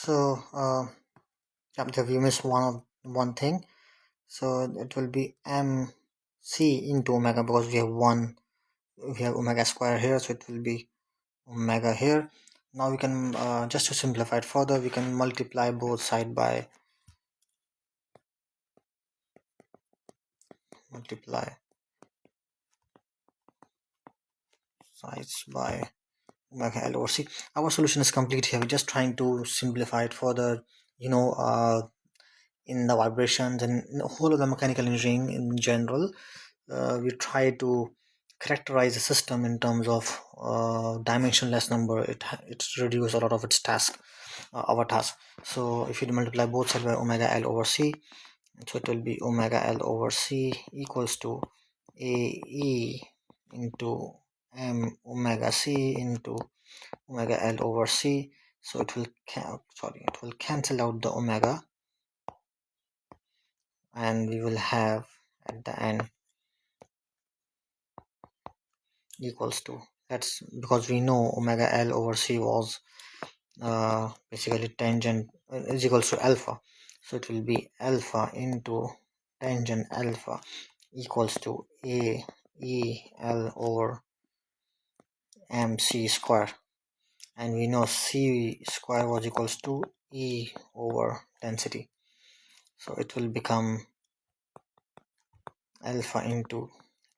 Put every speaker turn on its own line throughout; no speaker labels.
So yeah, we missed one thing. So it will be mc into omega, because we have omega square here, so it will be omega here. Now we can just to simplify it further, we can multiply both multiply sides by omega L over C. Our solution is complete here. We're just trying to simplify it further. In the vibrations and in the whole of the mechanical engineering in general, we try to characterize the system in terms of dimensionless number. It's reduce a lot of its task, our task. So if you multiply both sides by omega L over C, so it will be omega L over C equals to AE into m omega C into omega L over C. So it will cancel out the omega, and we will have at the end equals to, that's because we know omega L over C was basically tangent is equals to alpha. So it will be alpha into tangent alpha equals to a e L over mc square, and we know c square was equals to e over density. So it will become alpha into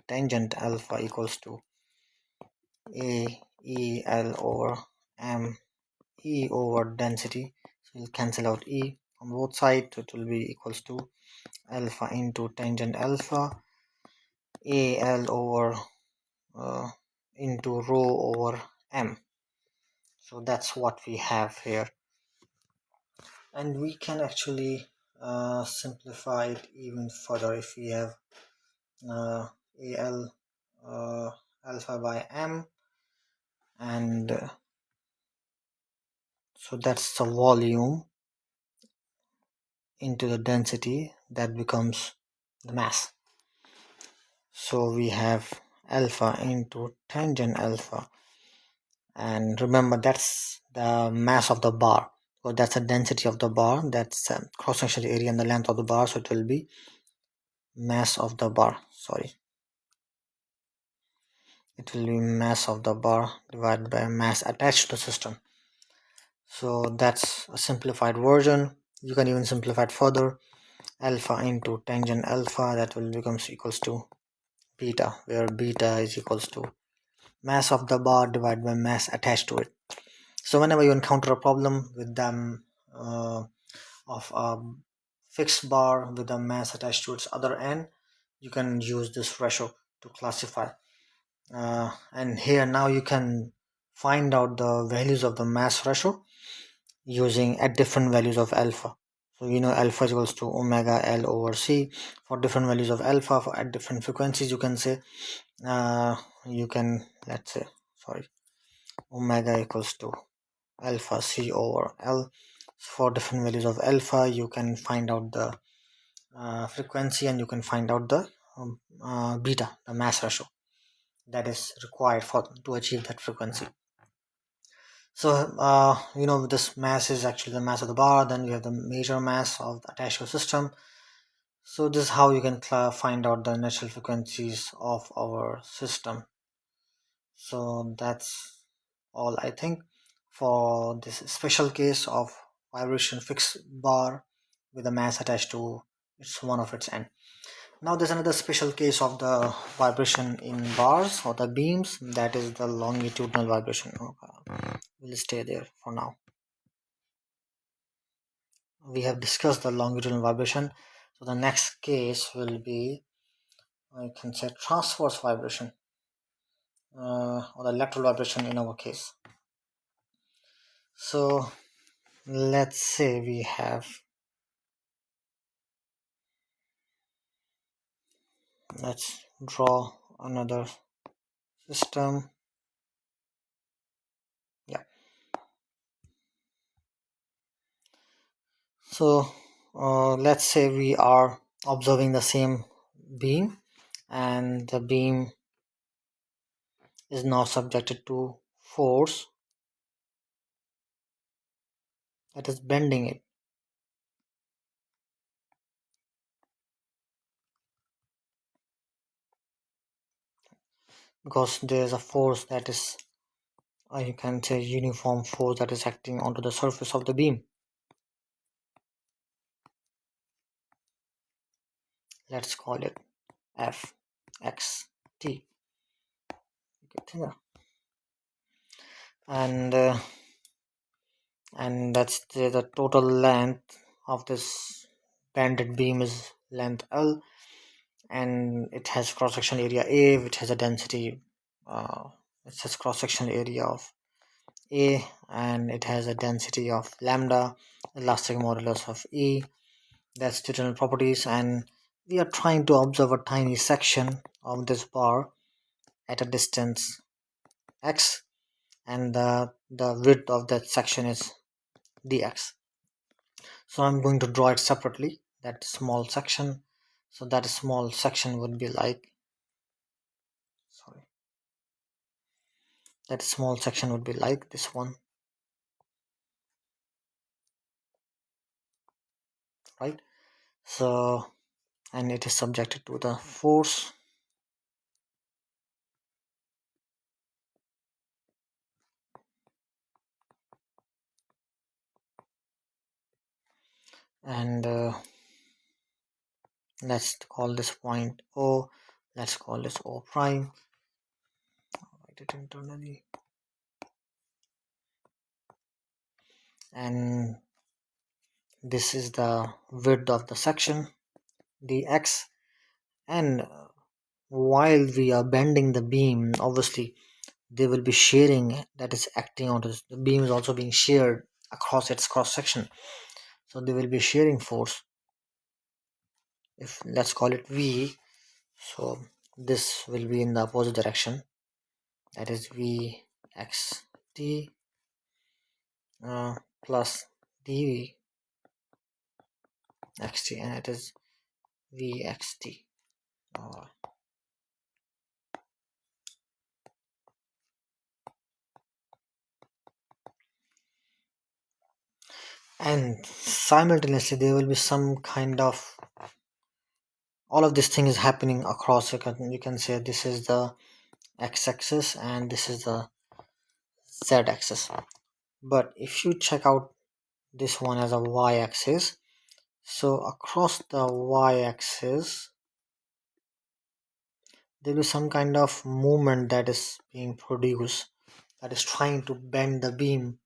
tangent alpha equals to a e L over m e over density. So we'll cancel out e on both sides, so it will be equals to alpha into tangent alpha a L over uh, into rho over m. So that's what we have here, and we can actually simplify it even further if we have al alpha by m, and so that's the volume into the density that becomes the mass. So we have alpha into tangent alpha, and remember that's the mass of the bar, so that's the density of the bar, that's cross-sectional area and the length of the bar. So it will be mass of the bar, it will be mass of the bar divided by mass attached to the system. So that's a simplified version. You can even simplify it further. Alpha into tangent alpha, that will becomes equals to beta, where beta is equals to mass of the bar divided by mass attached to it. So whenever you encounter a problem with them of a fixed bar with a mass attached to its other end, you can use this ratio to classify. And here now you can find out the values of the mass ratio using at different values of alpha. So you know alpha is equals to omega L over C. For different values of alpha at different frequencies, you can say let's say omega equals to alpha C over L. For different values of alpha, you can find out the frequency, and you can find out the beta, the mass ratio that is required for to achieve that frequency. So this mass is actually the mass of the bar, then we have the major mass of the attached to system. So this is how you can find out the natural frequencies of our system. So that's all, I think, for this special case of vibration fixed bar with a mass attached to one of its end. Now there's another special case of the vibration in bars or the beams, that is the longitudinal vibration. Okay. We'll stay there for now. We have discussed the longitudinal vibration, so the next case will be, I can say, transverse vibration or the lateral vibration in our case. So let's say we have, let's draw another system. Yeah, so let's say we are observing the same beam, and the beam is now subjected to force that is bending it, because there is a force that is, you can say, uniform force that is acting onto the surface of the beam. Let's call it F X T. And that's the total length of this bended beam is length L, and it has cross sectional area A, which has a density, uh, it says cross sectional area of A, and it has a density of lambda, elastic modulus of E. That's the general properties, and we are trying to observe a tiny section of this bar at a distance x, and the width of that section is dx. So I'm going to draw it separately, that small section. So that small section would be like, sorry, that small section would be like this one, right? So, and it is subjected to the force, and let's call this point O. Let's call this O prime. Write it internally. And this is the width of the section dx. And while we are bending the beam, obviously there will be shearing that is acting on this. The beam is also being sheared across its cross section, so there will be shearing force. If let's call it V, so this will be in the opposite direction, that is V x t plus dv xt, and it is V x t. And simultaneously there will be some kind of, all of this thing is happening across. You can say this is the x-axis and this is the z-axis. But if you check out this one as a y-axis, so across the y-axis there is some kind of movement that is being produced, that is trying to bend the beam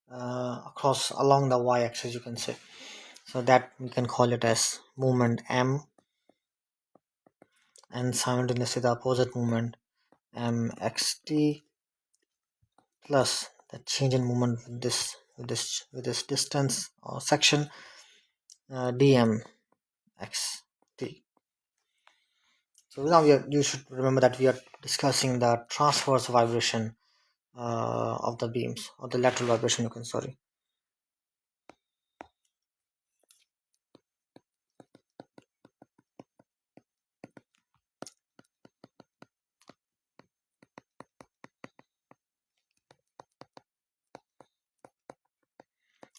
across along the y-axis, you can say. So that we can call it as movement M, and simultaneously the opposite movement mxt plus the change in movement with this distance or section dm xt. So now you should remember that we are discussing the transverse vibration of the beams, or the lateral vibration, you can, sorry.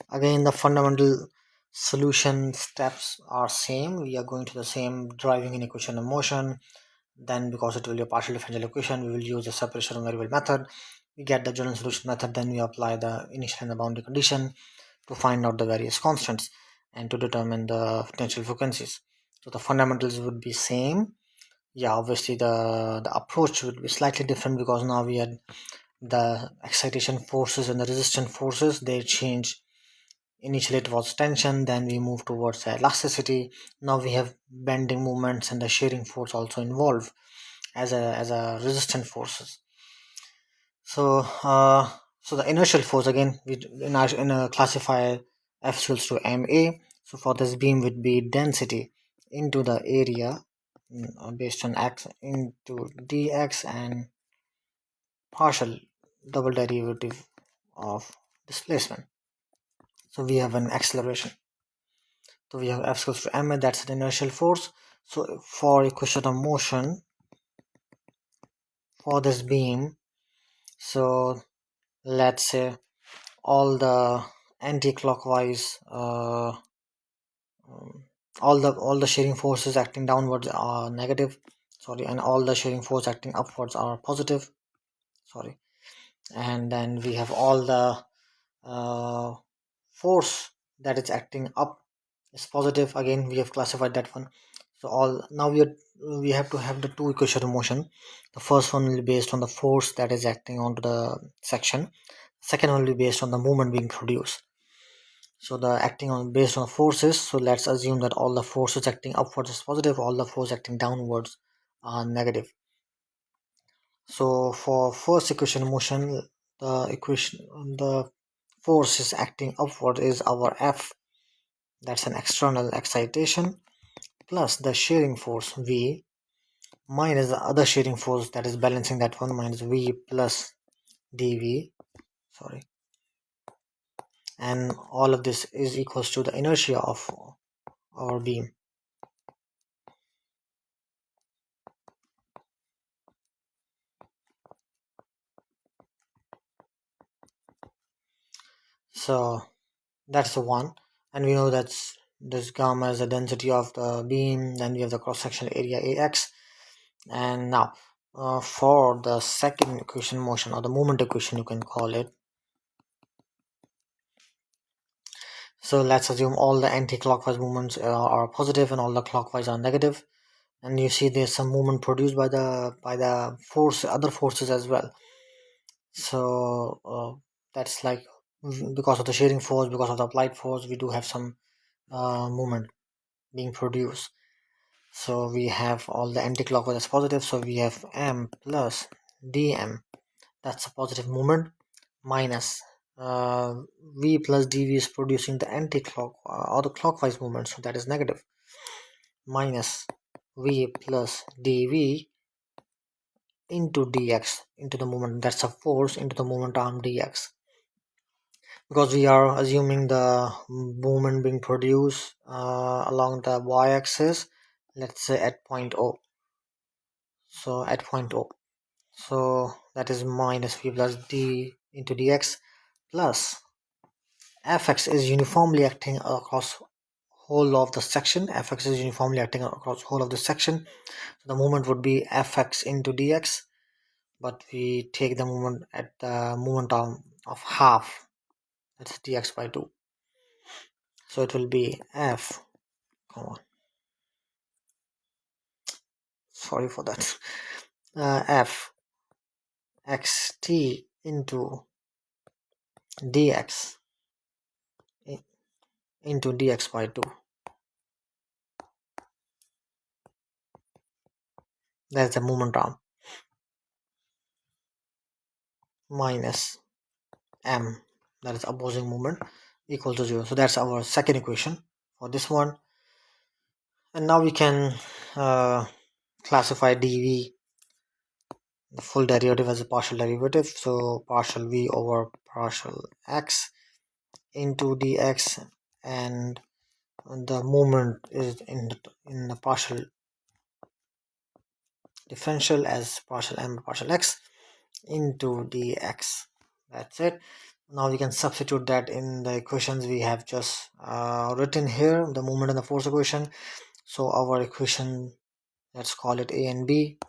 Again, the fundamental solution steps are same. We are going to the same driving inequation of motion. Then, because it will be a partial differential equation, we will use the separation of variable method. We get the general solution method, then we apply the initial and the boundary condition to find out the various constants and to determine the potential frequencies. So the fundamentals would be same. Yeah, obviously the approach would be slightly different, because now we had the excitation forces and the resistance forces, they change. Initially it was tension, then we move towards elasticity. Now we have bending movements and the shearing force also involved as a resistant forces. So so the inertial force, again, we in a classifier F equals to ma. So for this beam would be density into the area, based on x into dx, and partial double derivative of displacement. So we have an acceleration. So we have F equals to ma, that's the inertial force. So for equation of motion for this beam, so let's say all the anti-clockwise, all the shearing forces acting downwards are negative, sorry, and all the shearing force acting upwards are positive, sorry. And then we have all the uh, force that is acting up is positive. Again, we have classified that one. So all now we have to have the two equation of motion. The first one will be based on the force that is acting onto the section. Second one will be based on the movement being produced. So the acting on based on forces. So let's assume that all the forces acting upwards is positive, all the forces acting downwards are negative. So for first equation of motion, the force is acting upward is our F, that's an external excitation, plus the shearing force V minus the other shearing force that is balancing that one, minus V plus dV, sorry, and all of this is equals to the inertia of our beam. So that's the one, and we know that's this gamma is the density of the beam. Then we have the cross-section area AX. And now for the second equation motion, or the moment equation you can call it, so let's assume all the anti-clockwise movements are positive and all the clockwise are negative. And you see there's some movement produced by the force, other forces as well. So that's like because of the shearing force, because of the applied force, we do have some movement being produced. So we have all the anti-clockwise as positive, so we have m plus dm, that's a positive movement, minus v plus dv is producing the anti-clock or the clockwise movement, so that is negative, minus v plus dv into dx, into the moment, that's a force into the moment arm dx, because we are assuming the movement being produced along the y-axis, let's say at point O. So at point O, so that is minus v plus d into dx, plus fx is uniformly acting across whole of the section. Fx is uniformly acting across whole of the section, so the moment would be fx into dx, but we take the moment at the moment arm of half, that's dx by 2, so it will be f, come on, sorry for that, f xt into dx into dx by 2, that's the moment arm, minus m, that is opposing moment, equal to 0. So that's our second equation for this one. And now we can classify dv, the full derivative, as a partial derivative. So partial v over partial x into dx, and the moment is in the partial differential as partial m partial x into dx. That's it. Now we can substitute that in the equations we have just written here, the moment and the force equation. So our equation, let's call it a and b,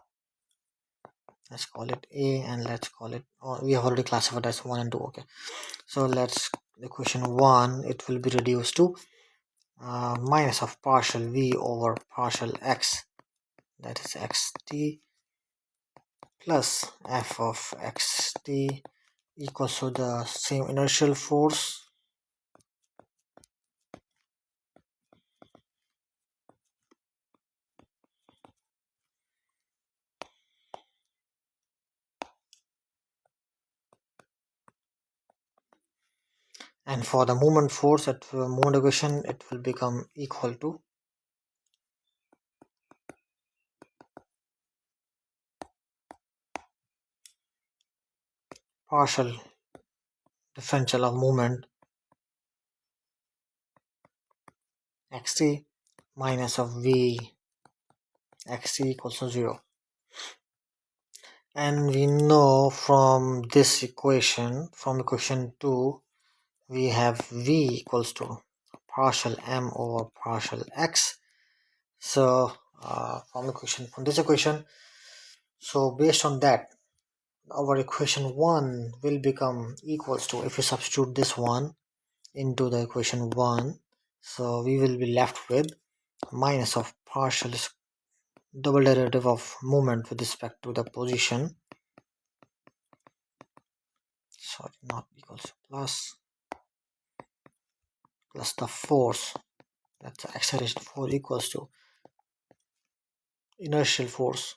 let's call it a, and let's call it, oh, we have already classified as 1 and 2, okay. So let's, equation 1, it will be reduced to minus of partial v over partial x, that is xt, plus f of xt equals to the same inertial force, and for the moment force at moment equation, it will become equal to partial differential of moment xt minus of v xt equals to 0. And we know from this equation, from equation 2, we have v equals to partial m over partial x. So from this equation, so based on that, our equation 1 will become equals to, if we substitute this one into the equation 1, so we will be left with minus of partial double derivative of moment with respect to the position, sorry, not equals to, plus the force, that's the acceleration force, equals to inertial force.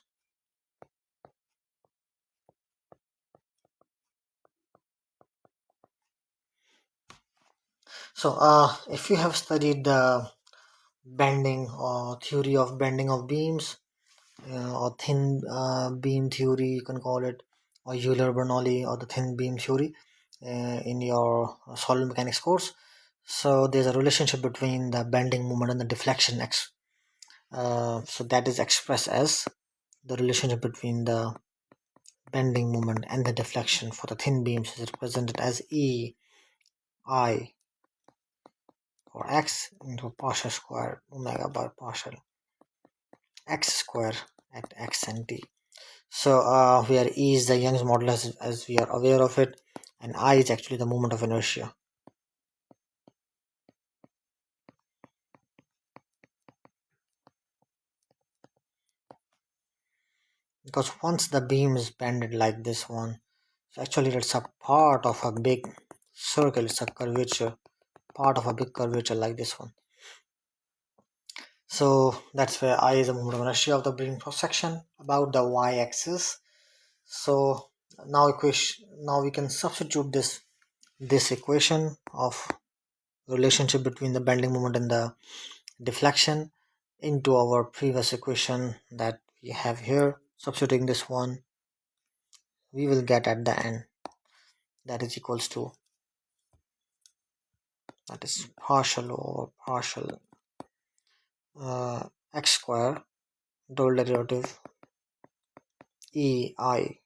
So if you have studied the bending or theory of bending of beams, or thin beam theory, you can call it, or Euler-Bernoulli, or the thin beam theory in your solid mechanics course. So there's a relationship between the bending moment and the deflection x. So that is expressed as the relationship between the bending moment and the deflection for the thin beams is represented as E I or x into partial square omega by partial x square at x and t. So where E is the Young's modulus as we are aware of it, and I is actually the moment of inertia. Because once the beam is bended like this one, so actually it's a part of a big circle, it's a curvature, part of a big curvature like this one. So that's where I is the moment of inertia of the beam cross section about the y-axis. So now we can substitute this equation of relationship between the bending moment and the deflection into our previous equation that we have here. Substituting this one, we will get at the end that is equals to, that is partial over partial x square double derivative E I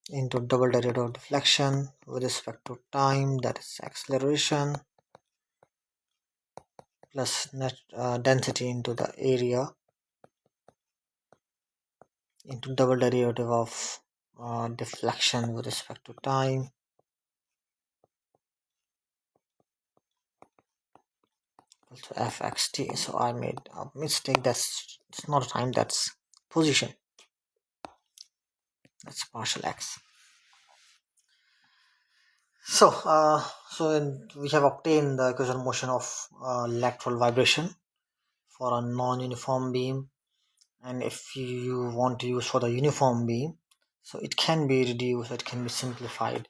into double derivative of deflection with respect to time, that is acceleration, plus net density into the area into double derivative of deflection with respect to time, also fxt. So I made a mistake, that's it's not time, that's position, that's partial x. So we have obtained the equation motion of lateral vibration for a non-uniform beam, and if you want to use for the uniform beam, so it can be reduced, it can be simplified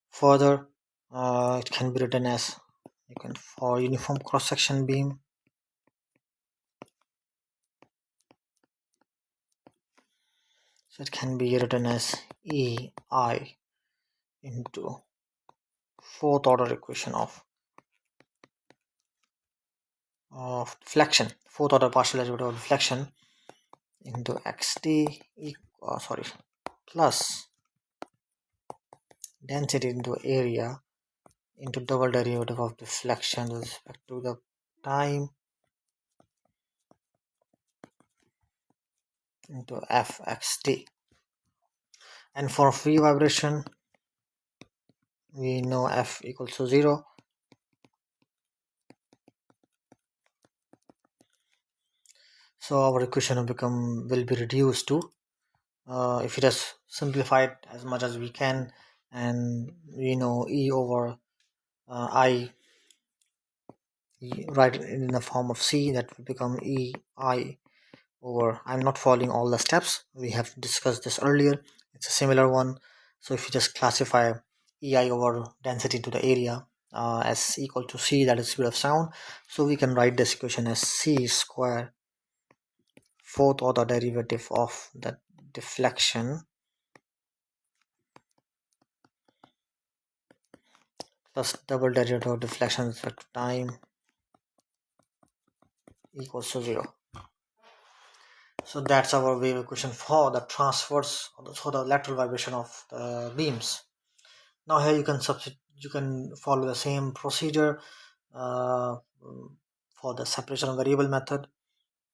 further. It can be written as, you can, for uniform cross-section beam, so it can be written as EI into fourth order equation of deflection, fourth order partial derivative of deflection into xt plus density into area into double derivative of deflection with respect to the time into fxt. And for free vibration, we know f equals to 0. So our equation will be reduced to, if it is simplified as much as we can, and we know E over I, write it in the form of C, that will become E I over, I'm not following all the steps, we have discussed this earlier, it's a similar one. So if you just classify EI over density to the area as equal to C, that is speed of sound, so we can write this equation as C square fourth order derivative of the deflection plus double derivative of deflection with respect to time equals to 0. So that's our wave equation for the transverse, for the lateral vibration of the beams. Now here you can follow the same procedure uh, for the separation of variable method,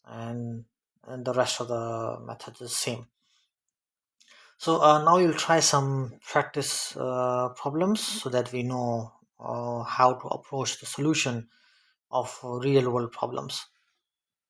and the rest of the methods is same. So now you'll try some practice problems so that we know how to approach the solution of real world problems.